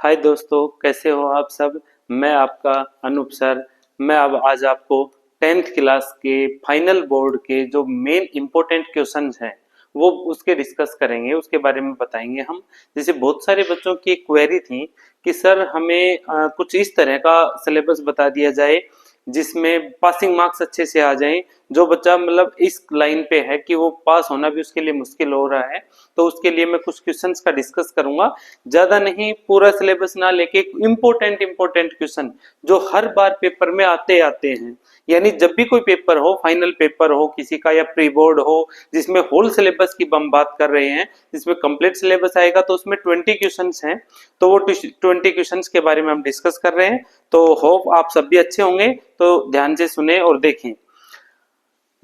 हाय दोस्तों, कैसे हो आप सब। मैं आपका अनूप सर। मैं अब आज आपको 10th क्लास के फाइनल बोर्ड के जो मेन इंपॉर्टेंट क्वेश्चंस हैं वो उसके डिस्कस करेंगे, उसके बारे में बताएंगे हम। जैसे बहुत सारे बच्चों की क्वेरी थी कि सर हमें कुछ इस तरह का सिलेबस बता दिया जाए जिसमें पासिंग मार्क्स अच्छे से आ जाएं। जो बच्चा मतलब इस लाइन पे है कि वो पास होना भी उसके लिए मुश्किल हो रहा है, तो उसके लिए मैं कुछ क्वेश्चंस का डिस्कस करूंगा। ज्यादा नहीं, पूरा सिलेबस ना लेके इंपॉर्टेंट क्वेश्चन जो हर बार पेपर में आते आते हैं। यानी जब भी कोई पेपर हो, फाइनल पेपर हो किसी का या प्री बोर्ड हो, जिसमें होल सिलेबस की हम बात कर रहे हैं, जिसमें कंप्लीट सिलेबस आएगा तो उसमें 20 क्वेश्चंस हैं। तो वो 20 क्वेश्चंस के बारे में हम डिस्कस कर रहे हैं। तो होप आप सब भी अच्छे होंगे, तो ध्यान से सुने और देखें।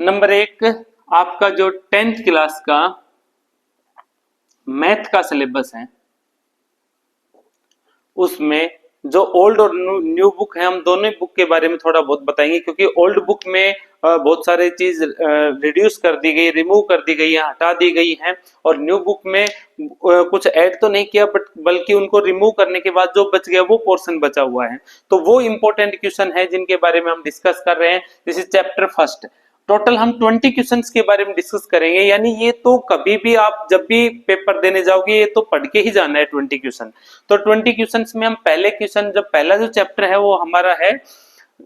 नंबर 1, आपका जो 10th क्लास का मैथ का सिलेबस है उसमें जो ओल्ड और न्यू बुक है, हम दोनों बुक के बारे में थोड़ा बहुत बताएंगे, क्योंकि ओल्ड बुक में बहुत सारे चीज रिड्यूस कर दी गई, रिमूव कर दी गई है, हटा दी गई है। और न्यू बुक में कुछ ऐड तो नहीं किया बट बल्कि उनको रिमूव करने के बाद जो बच गया वो पोर्शन बचा हुआ है। तो वो इंपॉर्टेंट क्वेश्चन है जिनके बारे में हम डिस्कस कर रहे हैं। जैसे चैप्टर फर्स्ट, टोटल हम 20 क्वेश्चंस के बारे में डिस्कस करेंगे। यानी ये तो कभी भी आप जब भी पेपर देने जाओगे ये तो पढ़ के ही जाना है 20 क्वेश्चन। तो 20 क्वेश्चंस में हम पहले क्वेश्चन, जब पहला जो चैप्टर है वो हमारा है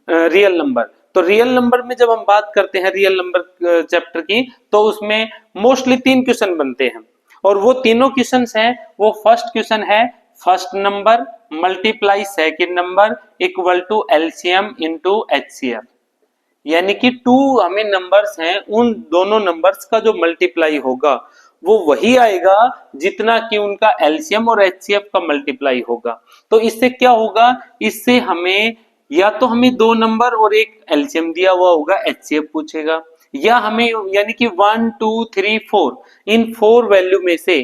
रियल नंबर। तो रियल नंबर में जब हम बात करते हैं रियल नंबर चैप्टर की, तो उसमें मोस्टली 3 क्वेश्चन बनते हैं। और वो तीनों क्वेश्चंस हैं, वो फर्स्ट क्वेश्चन है first number multiply second number equal to LCM into HCF. यानी कि टू हमें नंबर्स हैं, उन दोनों नंबर्स का जो मल्टीप्लाई होगा वो वही आएगा जितना कि उनका एलसीएम और एचसीएफ का मल्टीप्लाई होगा। तो इससे क्या होगा, इससे हमें या तो हमें दो नंबर और एक एलसीएम दिया हुआ होगा, एचसीएफ पूछेगा, या हमें यानी कि 1 2 3 4 इन 4 वैल्यू में से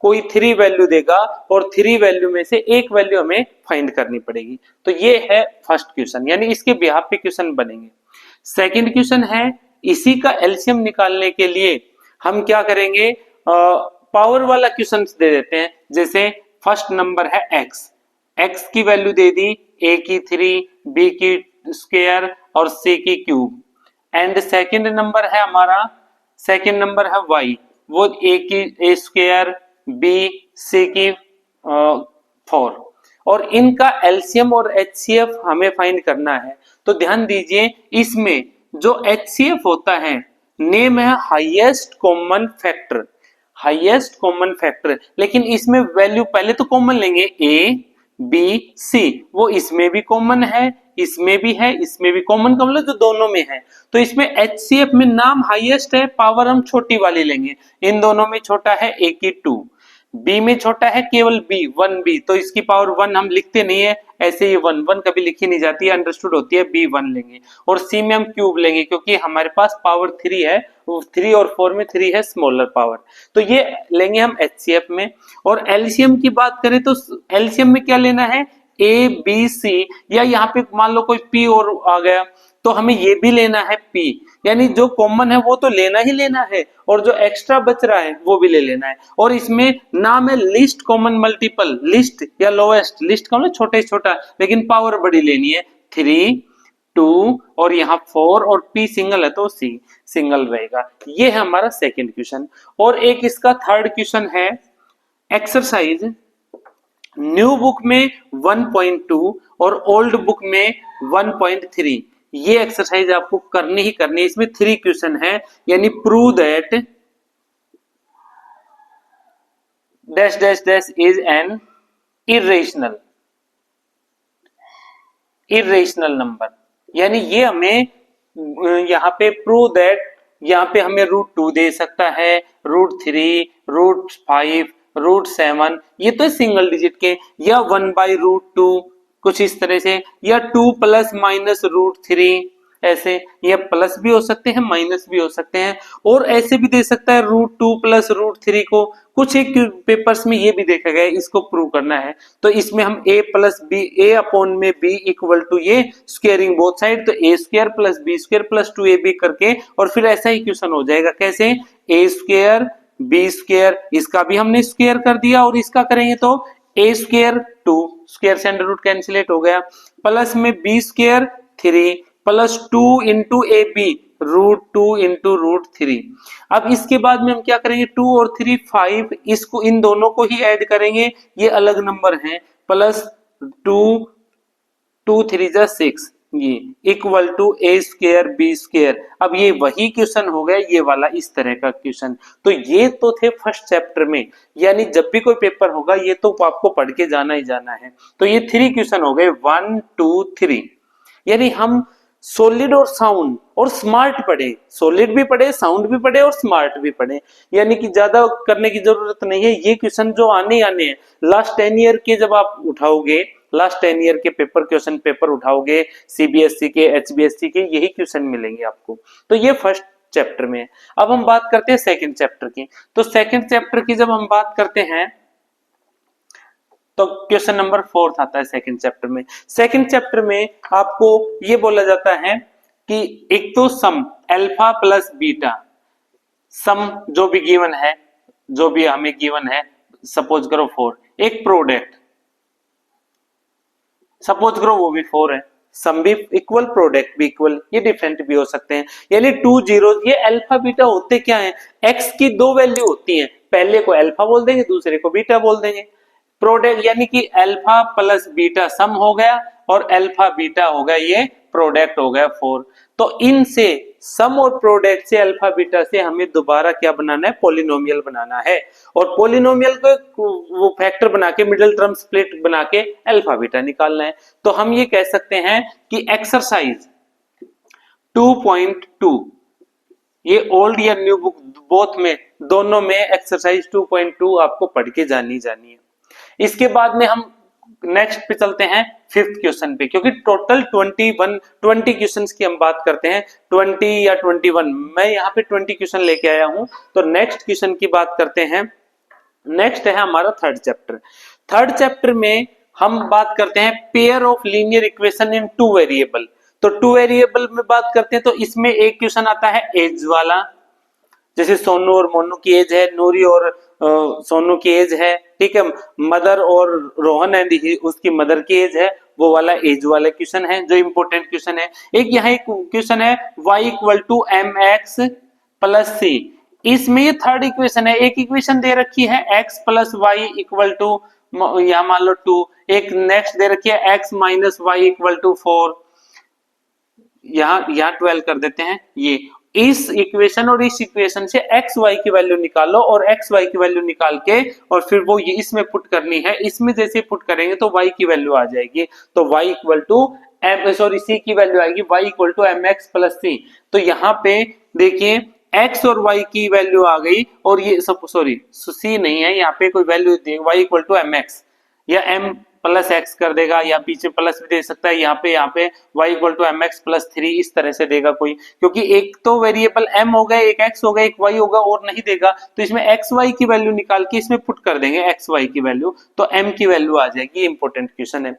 कोई 3 वैल्यू देगा और 3 वैल्यू में से एक वैल्यू हमें फाइंड करनी पड़ेगी। तो ये है फर्स्ट क्वेश्चन, यानी इसके बिहाफ पे क्वेश्चन बनेंगे। सेकंड क्वेश्चन है, इसी का एलसीएम निकालने के लिए हम क्या करेंगे, पावर वाला क्वेश्चन दे देते हैं। जैसे फर्स्ट नंबर है एक्स, एक्स की वैल्यू दे दी ए की 3, बी की स्क्वायर और सी की क्यूब। एंड सेकंड नंबर है हमारा, सेकंड नंबर है वाई, वो ए की ए स्क्वायर, बी सी की 4। और इनका एलसीएम और एचसीएफ हमें फाइंड करना है। तो ध्यान दीजिए, इसमें जो एचसीएफ होता है, नेम है highest common factor, highest common factor. लेकिन इसमें वैल्यू पहले तो कॉमन लेंगे, ए बी सी, वो इसमें भी कॉमन है, इसमें भी है, इसमें भी कॉमन का मतलब जो दोनों में है। तो इसमें एचसीएफ में नाम हाईएस्ट है, पावर हम छोटी वाली लेंगे। इन दोनों में छोटा है ए की 2, बी में छोटा है केवल बी 1 बी, तो इसकी पावर 1 हम लिखते नहीं है, ऐसे ही 1 1 कभी लिखी नहीं जाती है, अंडरस्टूड होती है, बी 1 लेंगे। और सी में हम क्यूब लेंगे क्योंकि हमारे पास पावर 3 है, 3 और 4 में 3 है स्मॉलर पावर। तो ये लेंगे हम एचसीएफ में। और एलसीएम की बात करें तो एलसीएम में क्या लेना है, ए बी सी, या यहाँ पे मान लो कोई पी और आ गया तो हमें ये भी लेना है पी। यानी जो कॉमन है वो तो लेना ही लेना है, और जो एक्स्ट्रा बच रहा है वो भी ले लेना है। और इसमें नाम है लिस्ट कॉमन मल्टीपल, लिस्ट या लोएस्ट, लिस्ट का मतलब छोटे छोटा, लेकिन पावर बड़ी लेनी है, 3 2 और यहाँ 4 और पी सिंगल है तो सी सिंगल रहेगा। ये है हमारा सेकंड क्वेश्चन। और एक इसका थर्ड क्वेश्चन है, एक्सरसाइज न्यू बुक में 1.2 और ओल्ड बुक में 1.3। ये एक्सरसाइज आपको करनी ही करनी है। इसमें 3 क्वेश्चन है, यानी prove that dash dash dash is an irrational, irrational number. यानी ये हमें यहाँ पे प्रूव दैट, यहाँ पे हमें √2 दे सकता है, √3, √5, √7, ये तो सिंगल डिजिट के, या 1/√2 कुछ इस तरह से, या 2 + -√3 ऐसे, ये प्लस भी हो सकते हैं माइनस भी हो सकते हैं। और ऐसे भी दे सकता है √2 + √3 को। कुछ एक पेपर्स में ये भी देखा गया है, इसको प्रूव करना है तो इसमें हम a + b, a/b = ये स्क्वायरिंग बोथ साइड, तो a² + b² + 2ab करके, और फिर ऐसा ही क्वेश्चन हो जाएगा। कैसे, a² b², इसका भी हमने स्क्वायर कर दिया और इसका करेंगे तो ए स्क्वायर 2, स्क्वायर से अंडर रूट कैंसिलेट हो गया, प्लस में B square 3 plus 2 into A B root 2 into root 3। अब इसके बाद में हम क्या करेंगे, 2 और 3 5, इसको इन दोनों को ही ऐड करेंगे, ये अलग नंबर है, प्लस 2 2 3 जा 6, ये equal to A square B square. अब ये वही क्वेश्चन हो गया, ये वाला इस तरह का क्वेश्चन। तो ये तो थे फर्स्ट चैप्टर में, यानी जब भी कोई पेपर होगा ये तो आपको पढ़ के जाना ही जाना है। तो ये 3 क्वेश्चन हो गए, 1 2 3। यानी हम सॉलिड और साउंड और स्मार्ट पढ़े, सॉलिड भी पढ़े, साउंड भी पढ़े और स्मार्ट भी पढ़े, यानी कि ज्यादा करने की जरूरत नहीं है। ये क्वेश्चन जो आने हैं लास्ट 10 ईयर के, जब आप उठाओगे लास्ट 10 ईयर के पेपर क्वेश्चन पेपर उठाओगे सीबीएसई के एचबीएसई के, यही क्वेश्चन मिलेंगे आपको। तो ये फर्स्ट चैप्टर में। अब हम बात करते हैं सेकंड चैप्टर की। तो सेकंड चैप्टर की जब हम बात करते हैं तो क्वेश्चन नंबर 4 आता है सेकंड चैप्टर में। सेकंड चैप्टर में आपको ये बोला जाता है कि एक तो सम अल्फा प्लस बीटा, सम जो भी गिवन है, जो भी हमें गिवन है, सपोज करो 4, एक प्रोडक्ट सपोज करो वो भी 4 है, सम भी इक्वल प्रोडक्ट भी इक्वल, ये डिफरेंट भी हो सकते हैं, यानी 2 जीरो। ये अल्फा बीटा होते क्या है, एक्स की 2 वैल्यू होती हैं, पहले को अल्फा बोल देंगे, दूसरे को बीटा बोल देंगे। प्रोडक्ट यानी कि अल्फा प्लस बीटा सम हो गया और अल्फा बीटा हो गया ये प्रोडक्ट हो गया 4। तो इनसे सम और प्रोडक्ट से अल्फा बीटा से हमें दोबारा क्या बनाना है, पॉलिनोमियल बनाना है। और पॉलिनोमियल को वो फैक्टर बना के मिडिल टर्म स्प्लिट बना के अल्फा बीटा निकालना है। तो हम ये कह सकते हैं कि एक्सरसाइज 2.2, ये ओल्ड या न्यू बुक बोथ में, दोनों में एक्सरसाइज 2.2 आपको पढ़ के जानी है। इसके बाद में हम नेक्स्ट पे चलते हैं फिफ्थ क्वेश्चन पे, क्योंकि टोटल 20 क्वेश्चंस की हम बात करते हैं, 20 या 21, मैं यहाँ पे 20 क्वेश्चन लेके आया हूं। तो नेक्स्ट क्वेश्चन की बात करते हैं। नेक्स्ट है हमारा थर्ड चैप्टर। थर्ड चैप्टर में हम बात करते हैं pair of linear equation in 2 variable. तो 2 वेरिएबल में बात करते हैं, तो इसमें एक क्वेश्चन आता है एज वाला, जैसे सोनू और मोनू की एज है, नूरी और सोनू की एज है, ठीक है, मदर और रोहन एंड उसकी मदर की एज है, वो वाला एज वाला क्वेश्चन है जो इंपॉर्टेंट क्वेश्चन है। एक यहाँ एक क्वेश्चन है y equal to M x plus C, इसमें ये थर्ड इक्वेशन है। एक इक्वेशन दे रखी है x plus Y equal to, यहाँ मान लो 2, एक नेक्स्ट दे रखी है x minus Y equal to 4, यहाँ 12 कर देते हैं। ये इस इक्वेशन और इस इक्वेशन से एक्स वाई की वैल्यू निकालो और एक्स वाई की वैल्यू निकाल के और फिर वो ये इसमें पुट करनी है। इसमें जैसे पुट करेंगे तो वाई की वैल्यू आ जाएगी, तो y equal to m, sorry c की वैल्यू आएगी y equal to M x plus c. तो यहाँ पे देखिए एक्स और वाई की वैल्यू आ गई, और ये सब सॉरी सी नहीं है, यहाँ पे कोई value Y equal to M X या एम प्लस एक्स कर देगा, या पीछे प्लस भी दे सकता है, यहाँ पे y equal to M x plus 3 इस तरह से देगा कोई, क्योंकि एक तो वेरिएबल m हो गया, एक x हो गया, एक y होगा और नहीं देगा, तो इसमें एक्स वाई की वैल्यू निकाल के इसमें पुट कर देंगे एक्स वाई की वैल्यू, तो m की वैल्यू आ जाएगी। इंपॉर्टेंट क्वेश्चन है।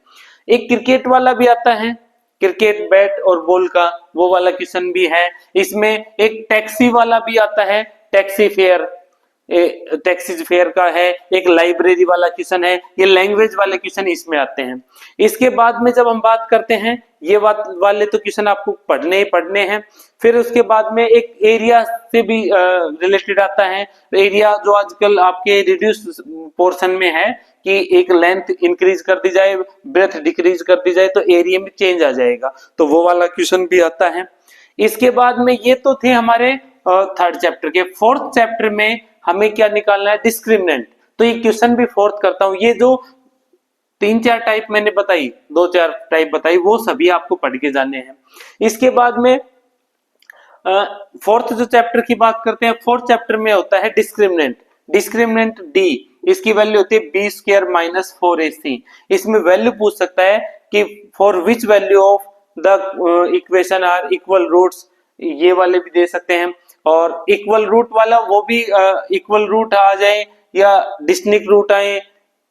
एक क्रिकेट वाला भी आता है, क्रिकेट बैट और बॉल का, वो वाला क्वेश्चन भी है। इसमें एक टैक्सी वाला भी आता है, टैक्सी फेयर, टैक्सी फेयर का है। एक लाइब्रेरी वाला क्वेश्चन है, ये लैंग्वेज वाले क्वेश्चन इसमें आते हैं। इसके बाद में जब हम बात करते हैं, ये वाले तो क्वेश्चन आपको पढ़ने हैं। फिर उसके बाद में एक एरिया से भी रिलेटेड आता है, एरिया जो आजकल आपके रिड्यूस पोर्शन में है कि एक लेंथ इंक्रीज कर दी जाए, ब्रेथ डिक्रीज कर दी जाए, तो एरिया में चेंज आ जाएगा, तो वो वाला क्वेश्चन भी आता है। इसके बाद में ये तो थे हमारे थर्ड चैप्टर के। फोर्थ चैप्टर में हमें क्या निकालना है, डिस्क्रिमिनेंट। तो ये क्वेश्चन भी फोर्थ करता हूं, ये जो 3-4 टाइप मैंने बताई, 2-4 टाइप बताई, वो सभी आपको पढ़ के जाने हैं। इसके बाद में फोर्थ जो चैप्टर की बात करते हैं, फोर्थ चैप्टर में होता है डिस्क्रिमिनेंट। डिस्क्रिमिनेंट डी, इसकी वैल्यू होती है बी स्क्वायर माइनस 4ac। इसमें वैल्यू पूछ सकता है कि for which value of the equation are equal roots, ये वाले भी दे सकते हैं। और इक्वल रूट वाला वो भी इक्वल रूट आ जाए या डिस्टिंक्ट रूट आए,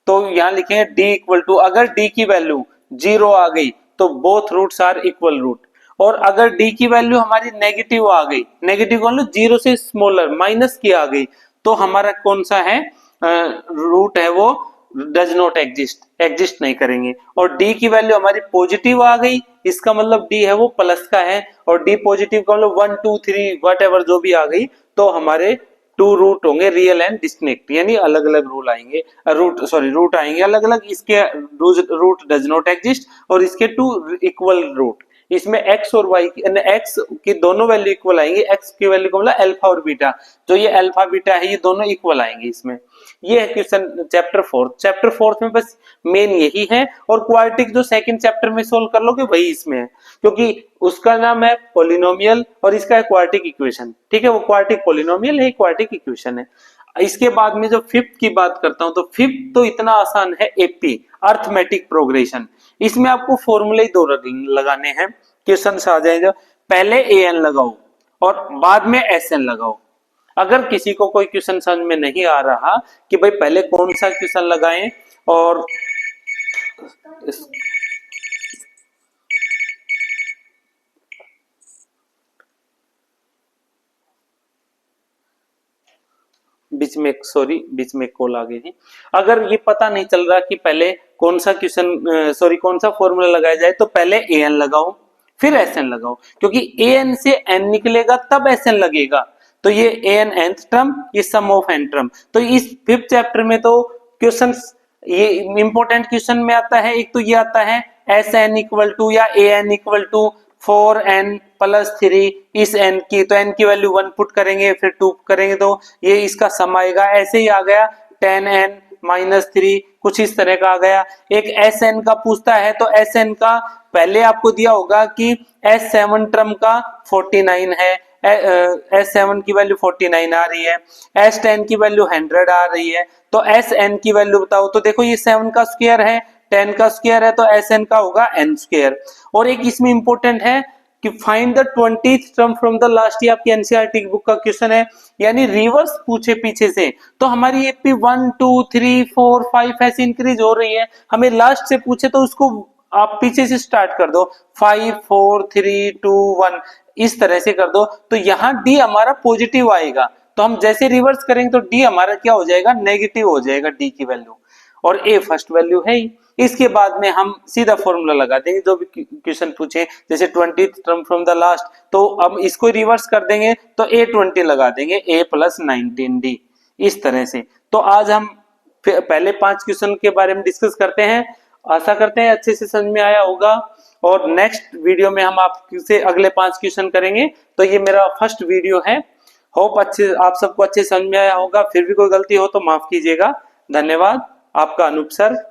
तो यहाँ लिखेंगे डी इक्वल टू, अगर डी की वैल्यू 0 आ गई तो both roots are equal root, और अगर डी की वैल्यू हमारी नेगेटिव आ गई, नेगेटिव वैल्यू 0 से स्मॉलर माइनस की आ गई, तो हमारा कौन सा है रूट है, वो डज नॉट एग्जिस्ट नहीं करेंगे। और डी की वैल्यू हमारी पॉजिटिव आ गई, इसका मतलब डी है वो प्लस का है, और डी पॉजिटिव का मतलब 1 2 3 वट एवर जो भी आ गई, तो हमारे टू रूट होंगे रियल एंड डिस्टिंक्ट, यानी अलग अलग रूल आएंगे, रूट आएंगे अलग अलग। इसके रूट डज नॉट एग्जिस्ट और इसके टू इक्वल रूट। इसमें x और y की x की दोनों वैल्यू इक्वल आएंगी, x की वैल्यू को बोला अल्फा और बीटा, जो ये अल्फा बीटा है ये दोनों इक्वल आएंगे इसमें। ये है question chapter fourth. Chapter fourth में बस मेन यही है, और क्वाड्रेटिक जो सेकंड चैप्टर में सोल्व कर लोगे वही इसमें है, क्योंकि उसका नाम है पॉलिनोमियल और इसका है क्वाड्रेटिक इक्वेशन। ठीक है, वो क्वाड्रेटिक पॉलिनोमियल है, क्वाड्रेटिक इक्वेशन है। इसके बाद में जो फिफ्थ की बात करता हूं, तो फिफ्थ तो इतना आसान है, एपी अर्थमेटिक प्रोग्रेशन। इसमें आपको फॉर्मूले दो लगाने हैं, क्वेश्चन आ जाएगा। पहले ए एन लगाओ और बाद में एस एन लगाओ। अगर किसी को कोई क्वेश्चन समझ में नहीं आ रहा कि भाई पहले कौन सा क्वेश्चन लगाएं और बीच में कॉल आ गई थी। अगर ये पता नहीं चल रहा कि पहले कौन सा कौन सा फॉर्मूला लगाया जाए, तो पहले ए एन लगाओ फिर एस एन लगाओ, क्योंकि ए एन से एन निकलेगा तब एस एन लगेगा। तो ये ए एन nth टर्म, ये सम ऑफ एन टर्म। तो इस फिफ्थ चैप्टर में तो क्वेश्चन ये इंपॉर्टेंट क्वेश्चन में आता है। एक तो ये आता है एस एन इक्वल टू या A N equal to 4n+3, इस n की, तो n की वैल्यू 1 पुट करेंगे फिर 2 करेंगे तो ये इसका सम आएगा। ऐसे ही आ गया 10n-3, कुछ इस तरह का आ गया। एक Sn का पूछता है, तो Sn का पहले आपको दिया होगा कि S7 टर्म का 49 है, S7 की वैल्यू 49 आ रही है, S10 की वैल्यू 100 आ रही है, तो Sn की वैल्यू बताओ। तो देखो ये 7 का स्क्वायर है, 10 का स्क्वायर है, तो Sn का होगा n स्क्वायर। और एक इसमें इंपॉर्टेंट है कि find the 20th term from the last, ये आपकी एनसीईआरटी की बुक का क्वेश्चन है, यानी रिवर्स पूछे पीछे से। तो हमारी एपी 1 2 3 4 5 ऐसे इंक्रीज हो रही है, हमें लास्ट से पूछे तो उसको आप पीछे से स्टार्ट कर दो, 5 4 3 2 1 इस तरह से कर दो। तो यहाँ डी हमारा पॉजिटिव आएगा, तो हम जैसे रिवर्स करेंगे तो डी हमारा क्या हो जाएगा, नेगेटिव हो जाएगा डी की वैल्यू, और ए फर्स्ट वैल्यू है ही। इसके बाद में हम सीधा फॉर्मूला लगा देंगे जो भी क्वेश्चन पूछे, जैसे 20th term from the last, तो अब इसको रिवर्स कर देंगे तो A20 लगा देंगे, A+19D, इस तरह से। तो आज हम पहले 5 क्वेश्चन के बारे में डिस्कस करते हैं। आशा करते हैं अच्छे से समझ में आया होगा, और नेक्स्ट वीडियो में हम आपसे अगले 5 क्वेश्चन करेंगे। तो ये मेरा फर्स्ट वीडियो है, होप अच्छे आप सबको अच्छे समझ में आया होगा। फिर भी कोई गलती हो तो माफ कीजिएगा। धन्यवाद, आपका अनूप सर।